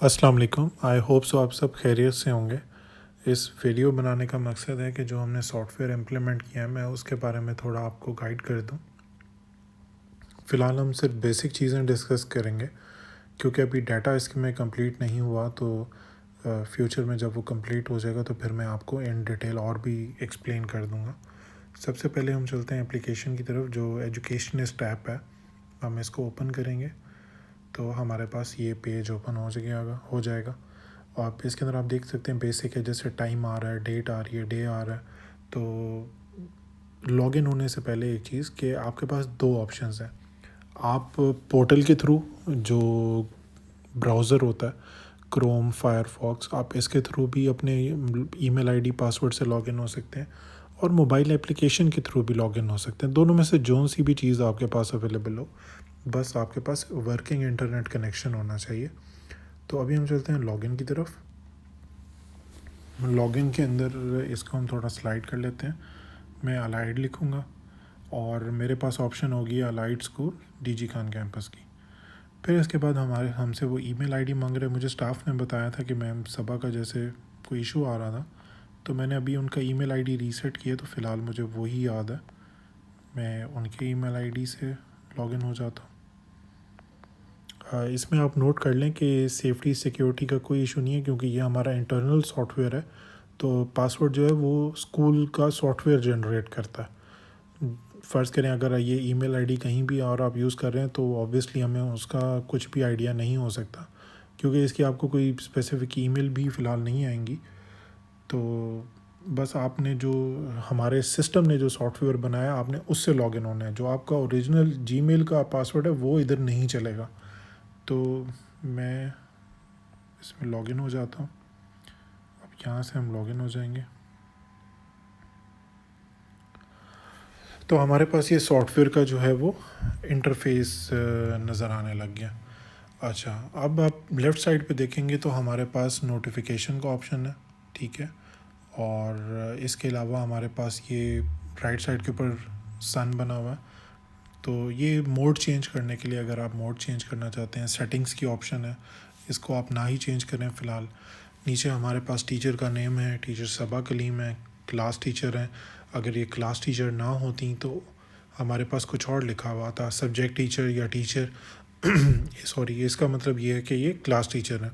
अस्सलाम वालेकुम। आई होप सो आप सब खैरियत से होंगे। इस वीडियो बनाने का मकसद है कि जो हमने सॉफ्टवेयर इम्प्लीमेंट किया है मैं उसके बारे में थोड़ा आपको गाइड कर दूं। फ़िलहाल हम सिर्फ बेसिक चीज़ें डिस्कस करेंगे क्योंकि अभी डाटा इसके में कंप्लीट नहीं हुआ, तो फ्यूचर में जब वो कंप्लीट हो जाएगा तो फिर मैं आपको इन डिटेल और भी एक्सप्लेन कर दूंगा। सबसे पहले हम चलते हैं एप्लीकेशन की तरफ। जो एजुकेशनिस्ट ऐप है हम इसको ओपन करेंगे तो हमारे पास ये पेज ओपन हो जाएगा। आप इसके अंदर आप देख सकते हैं बेसिक है, जैसे टाइम आ रहा है, डेट आ रही है, डे आ रहा है। तो लॉगिन होने से पहले एक चीज़ कि आपके पास दो ऑप्शंस हैं। आप पोर्टल के थ्रू, जो ब्राउज़र होता है क्रोम, फायरफॉक्स, आप इसके थ्रू भी अपने ईमेल आईडी पासवर्ड से लॉगिन हो सकते हैं और मोबाइल एप्लीकेशन के थ्रू भी लॉगिन हो सकते हैं। दोनों में से जो सी भी चीज़ आपके पास अवेलेबल हो, बस आपके पास वर्किंग इंटरनेट कनेक्शन होना चाहिए। तो अभी हम चलते हैं लॉगिन की तरफ। लॉगिन के अंदर इसको हम थोड़ा स्लाइड कर लेते हैं। मैं अलाइड लिखूँगा और मेरे पास ऑप्शन होगी allied school DG Khan campus की। फिर इसके बाद हमसे वो ईमेल आईडी मांग रहे हैं। मुझे स्टाफ ने बताया था कि मैम सबा का जैसे कोई इशू आ रहा था, तो मैंने अभी उनका ईमेल आईडी रीसेट किया, तो फ़िलहाल मुझे वही याद है। मैं उनके ईमेल आईडी से लॉगिन हो जाता हूँ। इसमें आप नोट कर लें कि सेफ्टी सिक्योरिटी का कोई इशू नहीं है क्योंकि ये हमारा इंटरनल सॉफ्टवेयर है। तो पासवर्ड जो है वो स्कूल का सॉफ्टवेयर जनरेट करता है। फ़र्ज़ करें अगर ये ईमेल आईडी कहीं भी और आप यूज़ कर रहे हैं तो ऑब्वियसली हमें उसका कुछ भी आइडिया नहीं हो सकता क्योंकि इसकी आपको कोई स्पेसिफ़िक ईमेल भी फ़िलहाल नहीं आएंगी। तो बस आपने जो हमारे सिस्टम ने जो सॉफ्टवेयर बनाया आपने उससे लॉगिन होना है। जो आपका ओरिजिनल जीमेल का पासवर्ड है वो इधर नहीं चलेगा। तो मैं इसमें लॉगिन हो जाता हूँ। अब यहाँ से हम लॉगिन हो जाएंगे तो हमारे पास ये सॉफ्टवेयर का जो है वो इंटरफेस नज़र आने लग गया। अच्छा, अब आप लेफ़्ट साइड पे देखेंगे तो हमारे पास नोटिफिकेशन का ऑप्शन है, ठीक है। और इसके अलावा हमारे पास ये राइट साइड के ऊपर सन बना हुआ है। तो ये मोड चेंज करने के लिए, अगर आप मोड चेंज करना चाहते हैं, सेटिंग्स की ऑप्शन है, इसको आप ना ही चेंज करें फ़िलहाल। नीचे हमारे पास टीचर का नेम है, टीचर सबा कलीम है, क्लास टीचर है। अगर ये क्लास टीचर ना होती तो हमारे पास कुछ और लिखा हुआ था, सब्जेक्ट टीचर या टीचर सॉरी, इसका मतलब ये है कि ये क्लास टीचर है।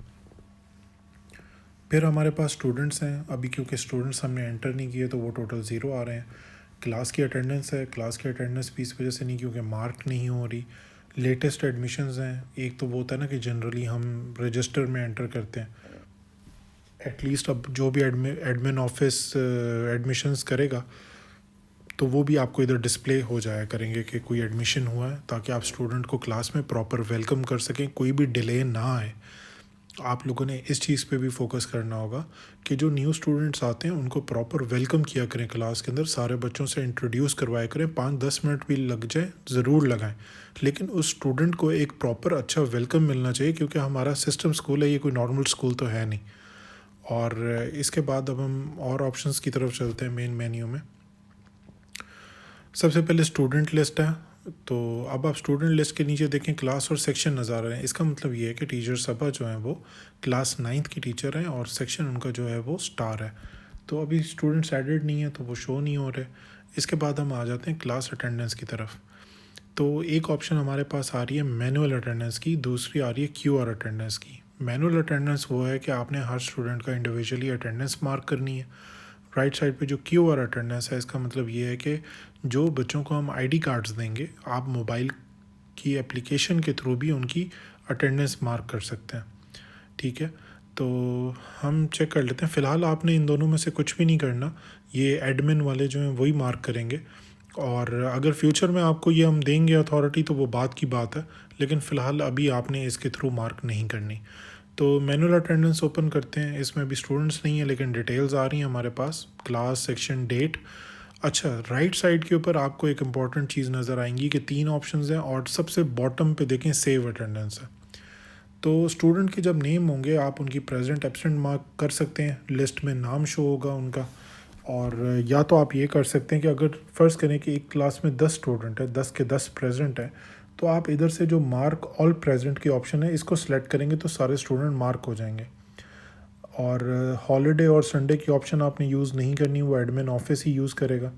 फिर हमारे पास स्टूडेंट्स हैं। अभी क्योंकि स्टूडेंट्स हमने एंटर नहीं किए तो वो टोटल ज़ीरो आ रहे हैं। क्लास की अटेंडेंस है, क्लास की अटेंडेंस भी इस वजह से नहीं क्योंकि मार्क नहीं हो रही। लेटेस्ट एडमिशन्स हैं। एक तो वो होता है ना कि जनरली हम रजिस्टर में एंटर करते हैं, एटलीस्ट अब जो भी एडमिन ऑफिस एडमिशन्स करेगा तो वो भी आपको इधर डिस्प्ले हो जाया करेंगे कि कोई एडमिशन हुआ है, ताकि आप स्टूडेंट को क्लास में प्रॉपर वेलकम कर सकें, कोई भी डिले ना आए। आप लोगों ने इस चीज़ पे भी फोकस करना होगा कि जो न्यू स्टूडेंट्स आते हैं उनको प्रॉपर वेलकम किया करें क्लास के अंदर, सारे बच्चों से इंट्रोड्यूस करवाया करें। 5-10 मिनट भी लग जाए ज़रूर लगाएं, लेकिन उस स्टूडेंट को एक प्रॉपर अच्छा वेलकम मिलना चाहिए क्योंकि हमारा सिस्टम स्कूल है, ये कोई नॉर्मल स्कूल तो है नहीं। और इसके बाद अब हम और ऑप्शंस की तरफ चलते हैं। मेन मेन्यू में सबसे पहले स्टूडेंट लिस्ट है। तो अब आप स्टूडेंट लिस्ट के नीचे देखें क्लास और सेक्शन नज़र आ रहे हैं। इसका मतलब ये है कि टीचर सबा जो है वो क्लास 9th की टीचर हैं और सेक्शन उनका जो है वो स्टार है। तो अभी स्टूडेंट्स एडेड नहीं है तो वो शो नहीं हो रहे। इसके बाद हम आ जाते हैं क्लास अटेंडेंस की तरफ। तो एक ऑप्शन हमारे पास आ रही है मैनुअल अटेंडेंस की, दूसरी आ रही है QR अटेंडेंस की। मैनुअल अटेंडेंस वो है कि आपने हर स्टूडेंट का इंडिविजुअली अटेंडेंस मार्क करनी है। राइट साइड पे जो QR अटेंडेंस है, इसका मतलब ये है कि जो बच्चों को हम ID कार्ड्स देंगे, आप मोबाइल की एप्लीकेशन के थ्रू भी उनकी अटेंडेंस मार्क कर सकते हैं, ठीक है। तो हम चेक कर लेते हैं। फ़िलहाल आपने इन दोनों में से कुछ भी नहीं करना, ये एडमिन वाले जो हैं वही मार्क करेंगे। और अगर फ्यूचर में आपको ये हम देंगे अथॉरिटी तो वो बात की बात है, लेकिन फ़िलहाल अभी आपने इसके थ्रू मार्क नहीं करनी। तो मैनुअल अटेंडेंस ओपन करते हैं। इसमें भी स्टूडेंट्स नहीं है लेकिन डिटेल्स आ रही हैं हमारे पास, क्लास, सेक्शन, डेट। अच्छा, राइट साइड के ऊपर आपको एक इम्पॉर्टेंट चीज़ नज़र आएंगी कि 3 ऑप्शंस हैं और सबसे बॉटम पे देखें सेव अटेंडेंस है। तो स्टूडेंट के जब नेम होंगे आप उनकी प्रेजेंट एब्सेंट मार्क कर सकते हैं, लिस्ट में नाम शो होगा उनका। और या तो आप ये कर सकते हैं कि अगर फ़र्ज़ करें कि एक क्लास में 10 स्टूडेंट है, 10 के 10 प्रेजेंट है, तो आप इधर से जो मार्क ऑल प्रेजेंट की ऑप्शन है इसको सिलेक्ट करेंगे तो सारे स्टूडेंट मार्क हो जाएंगे। और हॉलीडे और संडे की ऑप्शन आपने यूज़ नहीं करनी, वो एडमिन ऑफिस ही यूज़ करेगा।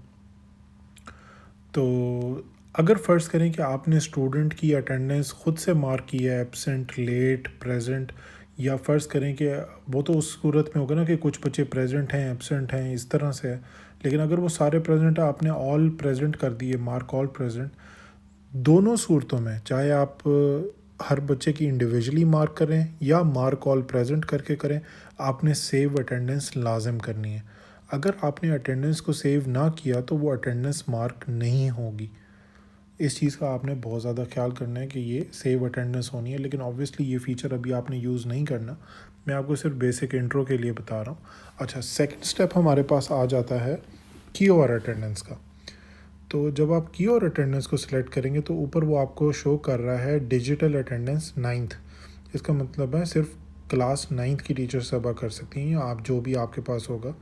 तो अगर फ़र्ज़ करें कि आपने स्टूडेंट की अटेंडेंस खुद से मार्क की है, एब्सेंट, लेट, प्रेजेंट, या फ़र्ज़ करें कि वो तो उस सूरत में होगा ना कि कुछ बच्चे प्रेजेंट हैं, एब्सेंट हैं, इस तरह से है। लेकिन अगर वो सारे प्रेजेंट है, आपने ऑल प्रेजेंट कर दिए, मार्क ऑल प्रेजेंट, दोनों सूरतों में चाहे आप हर बच्चे की इंडिविजुअली मार्क करें या मार्क ऑल प्रेजेंट करके करें, आपने सेव अटेंडेंस लाजम करनी है। अगर आपने अटेंडेंस को सेव ना किया तो वो अटेंडेंस मार्क नहीं होगी। इस चीज़ का आपने बहुत ज़्यादा ख्याल करना है कि ये सेव अटेंडेंस होनी है। लेकिन ऑब्वियसली ये फ़ीचर अभी आपने यूज़ नहीं करना, मैं आपको सिर्फ बेसिक इंट्रो के लिए बता रहा हूँ। अच्छा, सेकंड स्टेप हमारे पास आ जाता है की ओवर अटेंडेंस का। तो जब आप की और अटेंडेंस को सिलेक्ट करेंगे तो ऊपर वो आपको शो कर रहा है डिजिटल अटेंडेंस 9th। इसका मतलब है सिर्फ क्लास 9th की टीचर सभा कर सकती हैं, आप जो भी आपके पास होगा।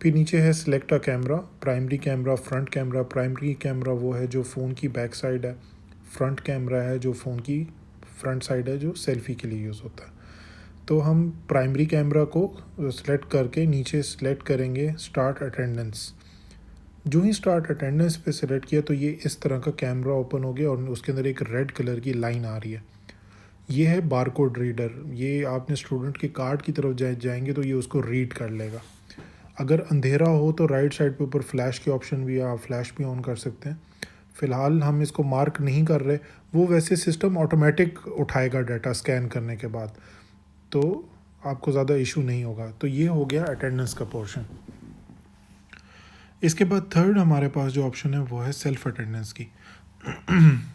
फिर नीचे है select a camera, primary camera, front camera. Primary camera वो है जो फ़ोन की बैक साइड है, फ्रंट कैमरा है जो फ़ोन की फ्रंट साइड है, जो सेल्फ़ी के लिए यूज़ होता है। तो हम प्राइमरी कैमरा को सिलेक्ट करके नीचे सिलेक्ट करेंगे स्टार्ट अटेंडेंस। जो ही स्टार्ट अटेंडेंस पे सिलेक्ट किया तो ये इस तरह का कैमरा ओपन हो गया और उसके अंदर एक रेड कलर की लाइन आ रही है। ये है बारकोड रीडर। ये आपने स्टूडेंट के कार्ड की तरफ जाएंगे तो ये उसको रीड कर लेगा। अगर अंधेरा हो तो राइट साइड पे ऊपर फ्लैश की ऑप्शन भी है, आप फ्लैश भी ऑन कर सकते हैं। फ़िलहाल हम इसको मार्क नहीं कर रहे, वो वैसे सिस्टम ऑटोमेटिक उठाएगा डाटा स्कैन करने के बाद, तो आपको ज़्यादा इशू नहीं होगा। तो ये हो गया अटेंडेंस का पोर्शन। इसके बाद थर्ड हमारे पास जो ऑप्शन है वो है सेल्फ अटेंडेंस की।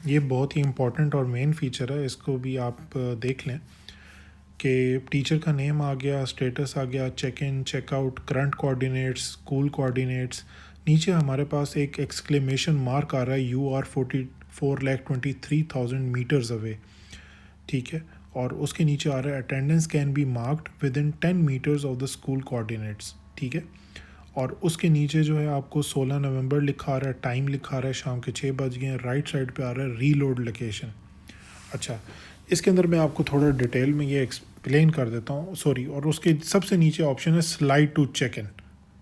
ये बहुत ही इम्पॉर्टेंट और मेन फीचर है, इसको भी आप देख लें कि टीचर का नेम आ गया, स्टेटस आ गया, check in, checkout, current coordinates, school coordinates. नीचे हमारे पास एक एक्सक्लेमेशन मार्क आ रहा है, यू आर 44,23,000 मीटर्स अवे, ठीक है। और उसके नीचे आ रहा है attendance can be marked within 10 metres of the school coordinates, ठीक है। और उसके नीचे जो है आपको 16 नवंबर लिखा आ रहा है, टाइम लिखा आ रहा है शाम के 6 बज गए हैं, राइट साइड पे आ रहा है रीलोड लोकेशन। अच्छा, इसके अंदर मैं आपको थोड़ा डिटेल में ये एक्सप्लेन कर देता हूँ, सॉरी। और उसके सबसे नीचे ऑप्शन है स्लाइड टू चेक इन,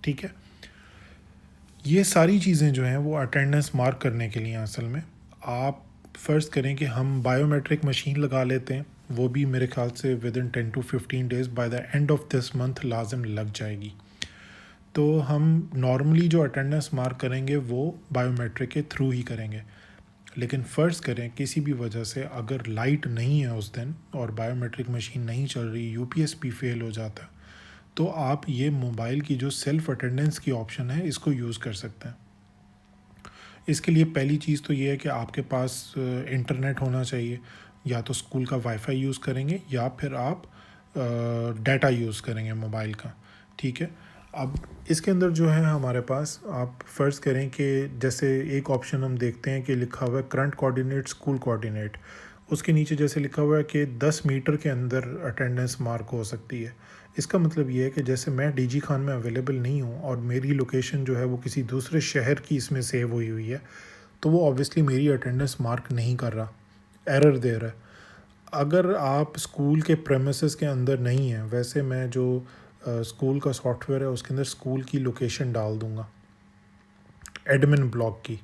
ठीक है। ये सारी चीज़ें जो हैं वो अटेंडेंस मार्क करने के लिए हैं। असल में आप फ़र्ज़ करें कि हम बायोमेट्रिक मशीन लगा लेते हैं, वो भी मेरे ख्याल से within 10 to 15 days by the end of this month लाजम लग जाएगी। तो हम नॉर्मली जो अटेंडेंस मार्क करेंगे वो बायोमेट्रिक के थ्रू ही करेंगे। लेकिन फ़र्ज़ करें किसी भी वजह से अगर लाइट नहीं है उस दिन और बायोमेट्रिक मशीन नहीं चल रही, यूपीएस भी फेल हो जाता है, तो आप ये मोबाइल की जो सेल्फ़ अटेंडेंस की ऑप्शन है इसको यूज़ कर सकते हैं। इसके लिए पहली चीज़ तो ये है कि आपके पास इंटरनेट होना चाहिए, या तो स्कूल का वाईफाई यूज़ करेंगे या फिर आप डाटा यूज़ करेंगे मोबाइल का, ठीक है। अब इसके अंदर जो है हमारे पास, आप फ़र्ज़ करें कि जैसे एक ऑप्शन हम देखते हैं कि लिखा हुआ है करंट कोऑर्डिनेट, स्कूल कोऑर्डिनेट। उसके नीचे जैसे लिखा हुआ है कि 10 मीटर के अंदर अटेंडेंस मार्क हो सकती है। इसका मतलब ये है कि जैसे मैं डीजी खान में अवेलेबल नहीं हूँ और मेरी लोकेशन जो है वो किसी दूसरे शहर की इसमें सेव हुई है, तो वो ऑब्वियसली मेरी अटेंडेंस मार्क नहीं कर रहा, एरर दे रहा है। अगर आप स्कूल के प्रेमिसेस के अंदर नहीं हैं, वैसे मैं जो स्कूल का सॉफ्टवेयर है उसके अंदर स्कूल की लोकेशन डाल दूँगा, एडमिन ब्लॉक की,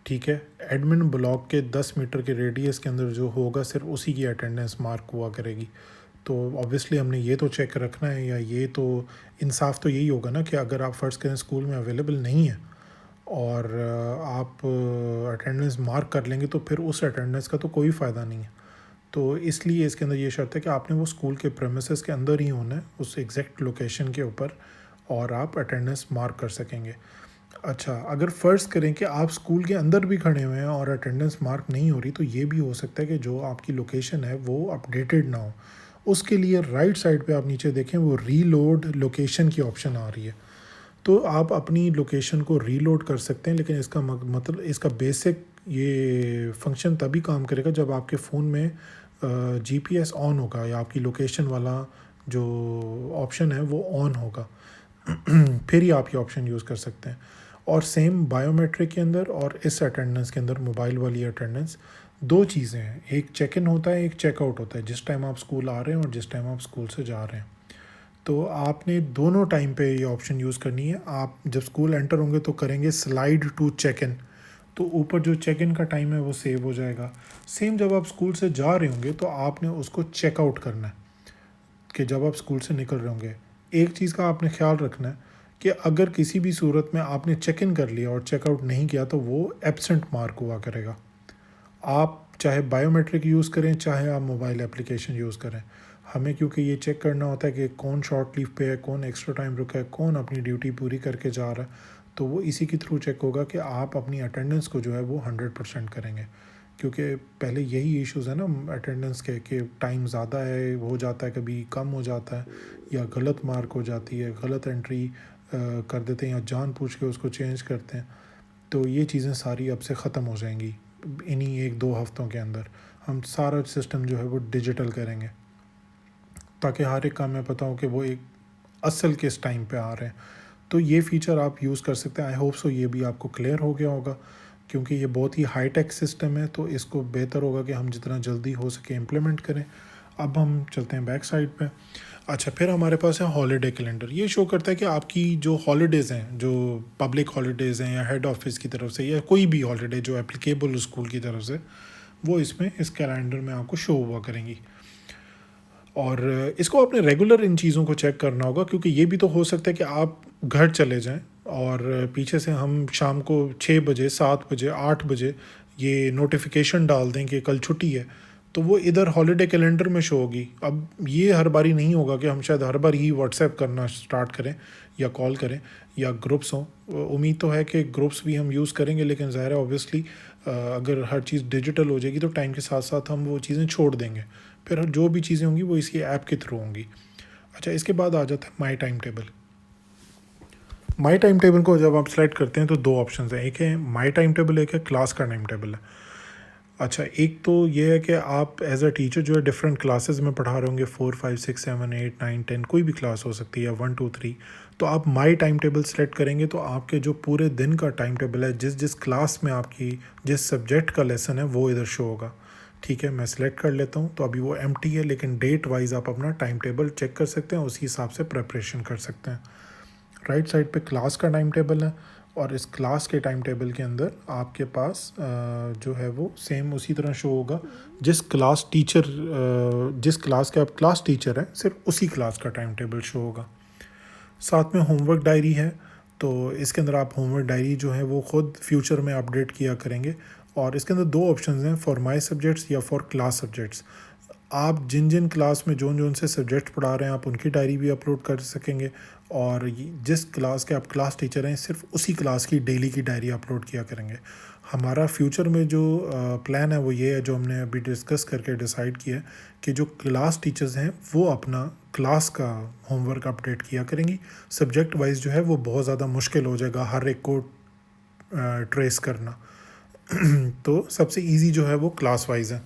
ठीक है। एडमिन ब्लॉक के 10 मीटर के रेडियस के अंदर जो होगा सिर्फ उसी की अटेंडेंस मार्क हुआ करेगी। तो ऑब्वियसली हमने ये तो चेक रखना है, या ये तो इंसाफ तो यही होगा ना कि अगर आप फ़र्ज़ करें स्कूल में अवेलेबल नहीं है और आप अटेंडेंस मार्क कर लेंगे तो फिर उस अटेंडेंस का तो कोई फ़ायदा नहीं है। तो इसलिए इसके अंदर ये शर्त है कि आपने वो स्कूल के प्रेमिसेस के अंदर ही होना है, उस एग्जैक्ट लोकेशन के ऊपर, और आप अटेंडेंस मार्क कर सकेंगे। अच्छा, अगर फ़र्ज़ करें कि आप स्कूल के अंदर भी खड़े हुए हैं और अटेंडेंस मार्क नहीं हो रही, तो ये भी हो सकता है कि जो आपकी लोकेशन है वो अपडेटेड ना हो। उसके लिए राइट साइड पे आप नीचे देखें, वो रीलोड लोकेशन की ऑप्शन आ रही है, तो आप अपनी लोकेशन को रीलोड कर सकते हैं। लेकिन इसका मतलब इसका बेसिक ये फंक्शन तभी काम करेगा जब आपके फ़ोन में जीपीएस ऑन होगा या आपकी लोकेशन वाला जो ऑप्शन है वो ऑन होगा। फिर ही आप ये ऑप्शन यूज़ कर सकते हैं। और सेम बायोमेट्रिक के अंदर और इस अटेंडेंस के अंदर, मोबाइल वाली अटेंडेंस, दो चीज़ें हैं, एक चेक इन होता है, एक चेकआउट होता है, जिस टाइम आप स्कूल आ रहे हैं और जिस टाइम आप स्कूल से जा रहे हैं। तो आपने दोनों टाइम पे ये ऑप्शन यूज़ करनी है। आप जब स्कूल एंटर होंगे तो करेंगे स्लाइड टू चेक इन, तो ऊपर जो चेक इन का टाइम है वो सेव हो जाएगा। सेम जब आप स्कूल से जा रहे होंगे तो आपने उसको चेकआउट करना है कि जब आप स्कूल से निकल रहे होंगे। एक चीज़ का आपने ख्याल रखना है कि अगर किसी भी सूरत में आपने चेक इन कर लिया और चेकआउट नहीं किया तो वो एब्सेंट मार्क हुआ करेगा। आप चाहे बायोमेट्रिक यूज़ करें चाहे आप मोबाइल एप्लीकेशन यूज़ करें, हमें क्योंकि ये चेक करना होता है कि कौन शॉर्ट लीव पे है, कौन एक्स्ट्रा टाइम रुका है, कौन अपनी ड्यूटी पूरी करके जा रहा है, तो वो इसी के थ्रू चेक होगा कि आप अपनी अटेंडेंस को जो है वो 100% करेंगे। क्योंकि पहले यही इश्यूज़ है ना अटेंडेंस के, कि टाइम ज़्यादा है हो जाता है, कभी कम हो जाता है, या गलत मार्क हो जाती है, गलत एंट्री कर देते हैं या जानबूझ के उसको चेंज करते हैं। तो ये चीज़ें सारी अब से ख़त्म हो जाएंगी इन्हीं 1-2 हफ्तों के अंदर। हम सारा सिस्टम जो है वो डिजिटल करेंगे ताकि हर एक काम में पता हो कि वो एक असल किस टाइम पे आ रहे हैं। तो ये फ़ीचर आप यूज़ कर सकते हैं। आई होप सो ये भी आपको क्लियर हो गया होगा, क्योंकि ये बहुत ही हाई टेक सिस्टम है, तो इसको बेहतर होगा कि हम जितना जल्दी हो सके इम्प्लीमेंट करें। अब हम चलते हैं बैक साइड पे। अच्छा, फिर हमारे पास है हॉलीडे कैलेंडर। ये शो करता है कि आपकी जो हॉलीडेज़ हैं, जो पब्लिक हॉलीडेज़ हैं या हेड ऑफिस की तरफ से, या कोई भी हॉलीडे जो एप्लीकेबल स्कूल की तरफ से, वो इसमें इस कैलेंडर में आपको शो हुआ करेंगी। और इसको आपने रेगुलर इन चीज़ों को चेक करना होगा, क्योंकि ये भी तो हो सकता है कि आप घर चले जाएं और पीछे से हम शाम को 6 बजे 7 बजे 8 बजे ये नोटिफिकेशन डाल दें कि कल छुट्टी है, तो वो इधर हॉलीडे कैलेंडर में शो होगी। अब ये हर बारी नहीं होगा कि हम शायद हर बार ही व्हाट्सएप करना स्टार्ट करें या कॉल करें या ग्रुप्स हों। उम्मीद तो है कि ग्रुप्स भी हम यूज़ करेंगे, लेकिन ज़ाहिर है ऑब्वियसली अगर हर चीज़ डिजिटल हो जाएगी तो टाइम के साथ साथ हम वो चीज़ें छोड़ देंगे। फिर जो भी चीज़ें होंगी वो इसी ऐप के थ्रू होंगी। अच्छा, इसके बाद आ जाता है my time table. My time table को जब आप सेलेक्ट करते हैं तो दो ऑप्शन हैं, एक है माई टाइम टेबल, एक है क्लास का टाइम टेबल है। अच्छा, एक तो ये है कि आप एज अ टीचर जो है डिफरेंट क्लासेस में पढ़ा रहे होंगे, 4 5 6 7 8 9 10, कोई भी क्लास हो सकती है, या 1 2 3। तो आप माई टाइम टेबल सेलेक्ट करेंगे तो आपके जो पूरे दिन का टाइम टेबल है, जिस जिस क्लास में आपकी जिस सब्जेक्ट का लेसन है वो इधर शो होगा। ठीक है, मैं सिलेक्ट कर लेता हूँ। तो अभी वो एम्प्टी है, लेकिन डेट वाइज आप अपना टाइम टेबल चेक कर सकते हैं, उसी हिसाब से प्रिपरेशन कर सकते हैं। राइट साइड पे क्लास का टाइम टेबल है, और इस क्लास के टाइम टेबल के अंदर आपके पास जो है वो सेम उसी तरह शो होगा। जिस क्लास के आप क्लास टीचर हैं, सिर्फ उसी क्लास का टाइम टेबल शो होगा। साथ में होमवर्क डायरी है, तो इसके अंदर आप होमवर्क डायरी जो है वो ख़ुद फ्यूचर में अपडेट किया करेंगे। और इसके अंदर दो ऑप्शंस हैं, फॉर माई सब्जेक्ट्स या फॉर क्लास सब्जेक्ट्स। आप जिन जिन क्लास में जोन से सब्जेक्ट पढ़ा रहे हैं आप उनकी डायरी भी अपलोड कर सकेंगे, और जिस क्लास के आप क्लास टीचर हैं सिर्फ उसी क्लास की डेली की डायरी अपलोड किया करेंगे। हमारा फ्यूचर में जो प्लान है वो ये है, जो हमने अभी डिस्कस करके डिसाइड किया है, कि जो क्लास टीचर्स हैं वो अपना क्लास का होमवर्क अपडेट किया करेंगी। सब्जेक्ट वाइज जो है वो बहुत ज़्यादा मुश्किल हो जाएगा हर एक को ट्रेस करना। तो सबसे ईजी जो है वो क्लास वाइज है।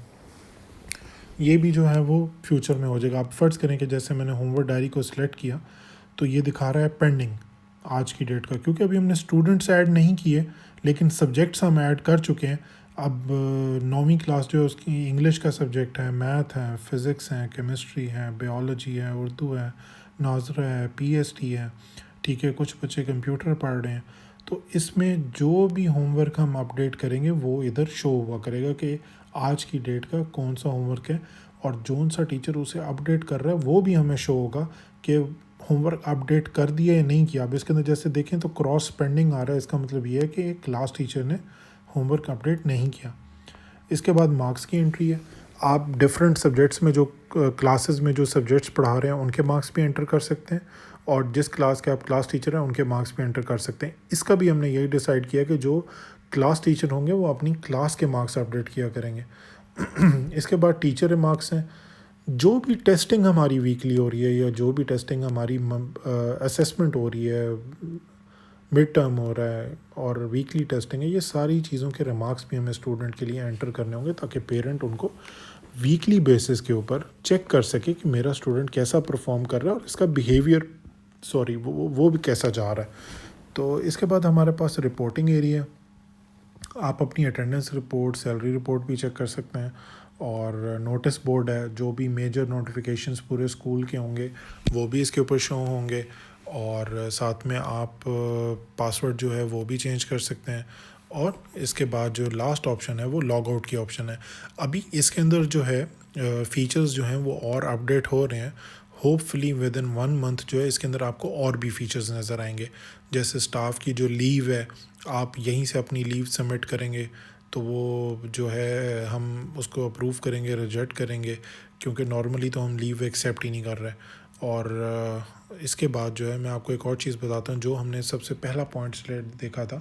ये भी जो है वो फ्यूचर में हो जाएगा। आप फ़र्ज़ करें कि जैसे मैंने होमवर्क डायरी को सिलेक्ट किया तो ये दिखा रहा है पेंडिंग आज की डेट का, क्योंकि अभी हमने स्टूडेंट्स ऐड नहीं किए, लेकिन सब्जेक्ट्स हम ऐड कर चुके हैं। अब 9वीं क्लास जो है उसकी इंग्लिश का सब्जेक्ट है, मैथ है, फ़िज़िक्स है, केमिस्ट्री है, बायोलॉजी है, उर्दू है, नाज़रा है, पीएसटी है। ठीक है, कुछ बच्चे कंप्यूटर पढ़ रहे हैं। तो इसमें जो भी होमवर्क हम अपडेट करेंगे वो इधर शो हुआ करेगा कि आज की डेट का कौन सा होमवर्क है, और जोन सा टीचर उसे अपडेट कर रहा है वो भी हमें शो होगा कि होमवर्क अपडेट कर दिया या नहीं किया। अब इसके अंदर जैसे देखें तो क्रॉस पेंडिंग आ रहा है, इसका मतलब ये है कि क्लास टीचर ने होमवर्क अपडेट नहीं किया। इसके बाद मार्क्स की एंट्री है। आप डिफरेंट सब्जेक्ट्स में जो क्लासेस में जो सब्जेक्ट्स पढ़ा रहे हैं उनके मार्क्स भी एंटर कर सकते हैं, और जिस क्लास के आप क्लास टीचर हैं उनके मार्क्स भी एंटर कर सकते हैं। इसका भी हमने यही डिसाइड किया कि जो क्लास टीचर होंगे वो अपनी क्लास के मार्क्स अपडेट किया करेंगे। इसके बाद टीचर मार्क्स हैं। जो भी टेस्टिंग हमारी वीकली हो रही है या जो भी टेस्टिंग हमारी असेसमेंट हो रही है, मिड टर्म हो रहा है और वीकली टेस्टिंग है, ये सारी चीज़ों के रिमार्क्स भी हमें स्टूडेंट के लिए एंटर करने होंगे, ताकि पेरेंट उनको वीकली बेसिस के ऊपर चेक कर सके कि मेरा स्टूडेंट कैसा परफॉर्म कर रहा है और इसका बिहेवियर वो भी कैसा जा रहा है। तो इसके बाद हमारे पास रिपोर्टिंग एरिया है। आप अपनी अटेंडेंस रिपोर्ट, सैलरी रिपोर्ट भी चेक कर सकते हैं। और नोटिस बोर्ड है, जो भी मेजर नोटिफिकेशंस पूरे स्कूल के होंगे वो भी इसके ऊपर शो होंगे। और साथ में आप पासवर्ड जो है वो भी चेंज कर सकते हैं। और इसके बाद जो लास्ट ऑप्शन है वो लॉग आउट की ऑप्शन है। अभी इसके अंदर जो है फीचर्स जो हैं वो और अपडेट हो रहे हैं। होपफुली विद इन 1 मंथ जो है इसके अंदर आपको और भी फीचर्स नज़र आएंगे। जैसे स्टाफ की जो लीव है, आप यहीं से अपनी लीव सबमिट करेंगे तो वो जो है हम उसको अप्रूव करेंगे, रिजेक्ट करेंगे, क्योंकि नॉर्मली तो हम लीव एक्सेप्ट ही नहीं कर रहे। और इसके बाद जो है मैं आपको एक और चीज़ बताता हूँ, जो हमने सबसे पहला पॉइंट देखा था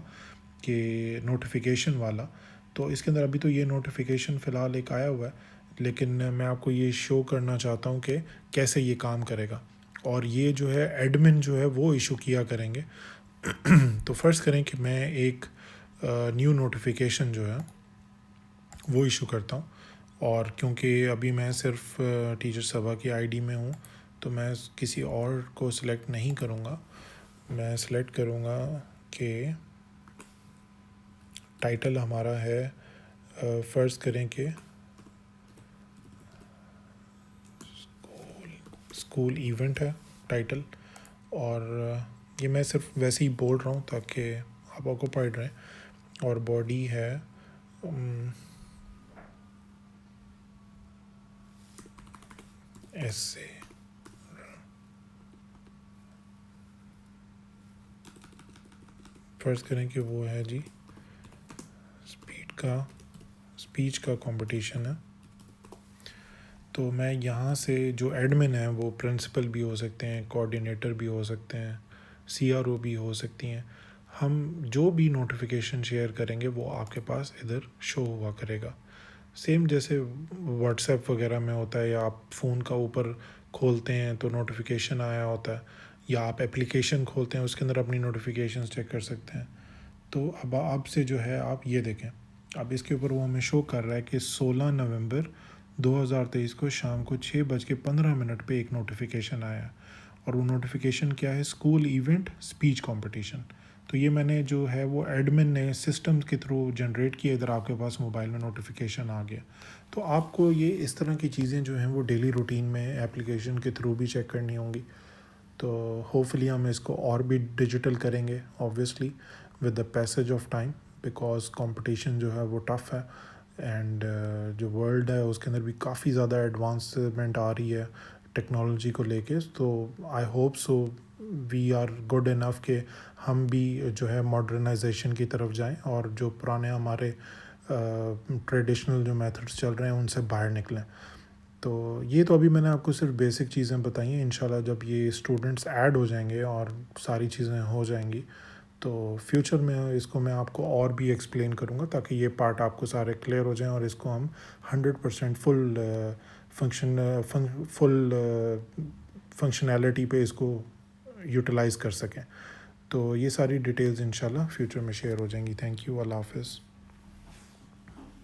कि नोटिफिकेशन वाला। तो इसके अंदर अभी तो ये नोटिफिकेशन फ़िलहाल एक आया हुआ है, लेकिन मैं आपको ये शो करना चाहता हूँ कि कैसे ये काम करेगा। और ये जो है एडमिन जो है वो इशू किया करेंगे। तो फ़र्ज़ करें कि मैं एक न्यू नोटिफिकेशन जो है वो इशू करता हूँ। और क्योंकि अभी मैं सिर्फ टीचर सभा की आईडी में हूँ, तो मैं किसी और को सिलेक्ट नहीं करूँगा। मैं सिलेक्ट करूँगा कि टाइटल हमारा है, फ़र्ज़ करें कि स्कूल इवेंट है टाइटल। और ये मैं सिर्फ वैसे ही बोल रहा हूँ ताकि आप ऑक्यूपाइड रहें। और बॉडी है ऐसे, फ़र्ज़ करें कि वो है जी स्पीच का कंपटीशन है। तो मैं यहाँ से जो एडमिन है वो प्रिंसिपल भी हो सकते हैं, कोऑर्डिनेटर भी हो सकते हैं, सीआरओ भी हो सकती हैं। हम जो भी नोटिफिकेशन शेयर करेंगे वो आपके पास इधर शो हुआ करेगा। सेम जैसे व्हाट्सएप वगैरह में होता है, या आप फ़ोन का ऊपर खोलते हैं तो नोटिफिकेशन आया होता है, या आप एप्लीकेशन खोलते हैं उसके अंदर अपनी नोटिफिकेशन चेक कर सकते हैं। तो अब आपसे जो है आप ये देखें, अब इसके ऊपर वो हमें शो कर रहा है कि 16 नवंबर 2023 को शाम को 6:15 पे एक नोटिफिकेशन आया। और वो नोटिफिकेशन क्या है, स्कूल इवेंट स्पीच कंपटीशन। तो ये मैंने जो है वो एडमिन ने सिस्टम के थ्रू जनरेट किया, इधर आपके पास मोबाइल में नोटिफिकेशन आ गया। तो आपको ये इस तरह की चीज़ें जो हैं वो डेली रूटीन में एप्लीकेशन के थ्रू भी चेक करनी होंगी। तो होपफुली हम इसको और भी डिजिटल करेंगे, obviously with the passage of time, because competition जो है वो टफ़ है। एंड जो वर्ल्ड है उसके अंदर भी काफ़ी ज़्यादा एडवांसमेंट आ रही है टेक्नोलॉजी को लेके। तो I hope so we are good enough कि हम भी जो है मॉडर्नाइजेशन की तरफ जाएं, और जो पुराने हमारे ट्रेडिशनल जो मेथड्स चल रहे हैं उनसे बाहर निकलें। तो ये तो अभी मैंने आपको सिर्फ बेसिक चीज़ें बताई हैं। इंशाल्लाह जब ये स्टूडेंट्स ऐड हो जाएंगे और सारी चीज़ें हो जाएंगी तो फ्यूचर में इसको मैं आपको और भी एक्सप्लेन करूँगा, ताकि ये पार्ट आपको सारे क्लियर हो जाएं और इसको हम 100% फुल फंक्शनैलिटी पे इसको यूटिलाइज़ कर सकें। तो ये सारी डिटेल्स इंशाल्लाह फ्यूचर में शेयर हो जाएंगी। थैंक यू, अल्लाह हाफ़िज़।